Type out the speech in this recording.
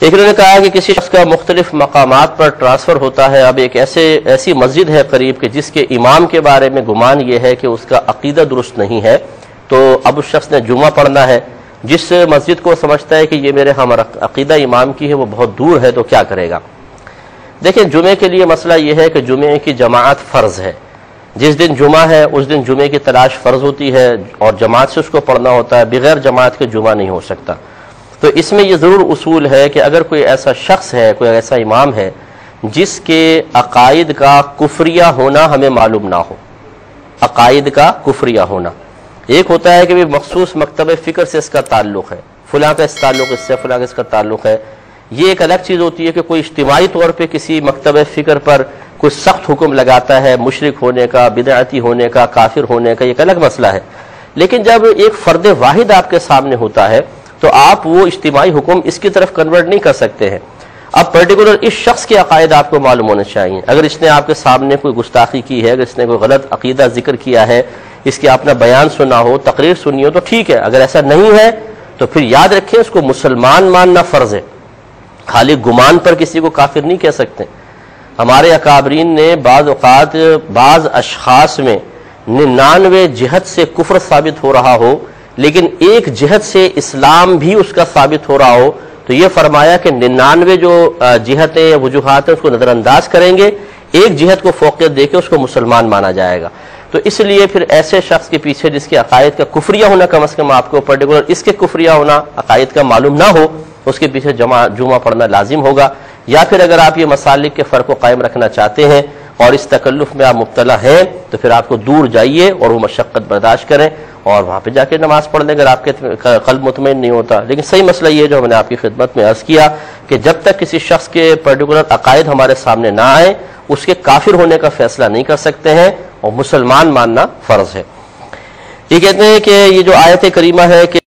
ایک انہوں نے کہا کہ کسی شخص کا مختلف مقامات پر ٹرانسفر ہوتا ہے، اب ایک ایسی مسجد ہے قریب کہ جس کے امام کے بارے میں گمان یہ ہے کہ اس کا عقیدہ درست نہیں ہے، تو اب اس شخص نے جمعہ پڑھنا ہے، جس مسجد کو سمجھتا ہے کہ یہ میرے ہم عقیدہ امام کی ہے وہ بہت دور ہے، تو کیا کرے گا؟ دیکھیں، جمعے کے لیے مسئلہ یہ ہے کہ جمعے کی جماعت فرض ہے، جس دن جمعہ ہے اس دن جمعے کی تلاش فرض ہوتی ہے اور جماعت سے اس کو پڑھنا ہوتا ہے، بغیر جماعت کے جمعہ نہیں ہو سکتا۔ تو اس میں یہ ضرور اصول ہے کہ اگر کوئی ایسا شخص ہے، کوئی ایسا امام ہے جس کے عقائد کا کفریہ ہونا ہمیں معلوم نہ ہو، عقائد کا کفریہ ہونا، ایک ہوتا ہے کہ مخصوص مکتب فکر سے اس کا تعلق ہے، فلاں کا اس تعلق اس سے، فلاں کا اس کا تعلق ہے، یہ ایک الگ چیز ہوتی ہے کہ کوئی اجتماعی طور پہ کسی مکتب فکر پر کوئی سخت حکم لگاتا ہے مشرک ہونے کا، بدعتی ہونے کا، کافر ہونے کا، یہ ایک الگ مسئلہ ہے۔ لیکن جب ایک فرد واحد آپ کے سامنے ہوتا ہے تو آپ وہ اجتماعی حکم اس کی طرف کنورٹ نہیں کر سکتے ہیں۔ اب پرٹیکولر اس شخص کے عقائد آپ کو معلوم ہونے چاہیے۔ اگر اس نے آپ کے سامنے کوئی گستاخی کی ہے، اگر اس نے کوئی غلط عقیدہ ذکر کیا ہے، اس کی آپ نے بیان سنا ہو، تقریر سنی ہو، تو ٹھیک ہے۔ اگر ایسا نہیں ہے تو پھر یاد رکھیں اس کو مسلمان ماننا فرض ہے، خالی گمان پر کسی کو کافر نہیں کہہ سکتے۔ ہمارے اکابرین نے بعض اوقات بعض اشخاص میں 99 جہت سے کفر ثابت ہو رہا ہو لیکن ایک جہت سے اسلام بھی اس کا ثابت ہو رہا ہو، تو یہ فرمایا کہ 99 جو جہتیں وجوہات ہیں اس کو نظر انداز کریں گے، ایک جہت کو فوقیت دے کے اس کو مسلمان مانا جائے گا۔ تو اس لیے پھر ایسے شخص کے پیچھے جس کے عقائد کا کفریہ ہونا کم از کم آپ کو پرٹیکولر اس کے کفریہ ہونا عقائد کا معلوم نہ ہو، اس کے پیچھے جمعہ پڑھنا لازم ہوگا۔ یا پھر اگر آپ یہ مسالک کے فرق کو قائم رکھنا چاہتے ہیں اور اس تکلف میں آپ مبتلا ہیں تو پھر آپ کو دور جائیے اور وہ مشقت برداشت کریں اور وہاں پہ جا کے نماز پڑھ لیں اگر آپ کے قلب مطمئن نہیں ہوتا۔ لیکن صحیح مسئلہ یہ جو میں نے آپ کی خدمت میں عرض کیا کہ جب تک کسی شخص کے پرٹیکولر عقائد ہمارے سامنے نہ آئیں اس کے کافر ہونے کا فیصلہ نہیں کر سکتے ہیں اور مسلمان ماننا فرض ہے۔ یہ کہتے ہیں کہ یہ جو آیت کریمہ ہے کہ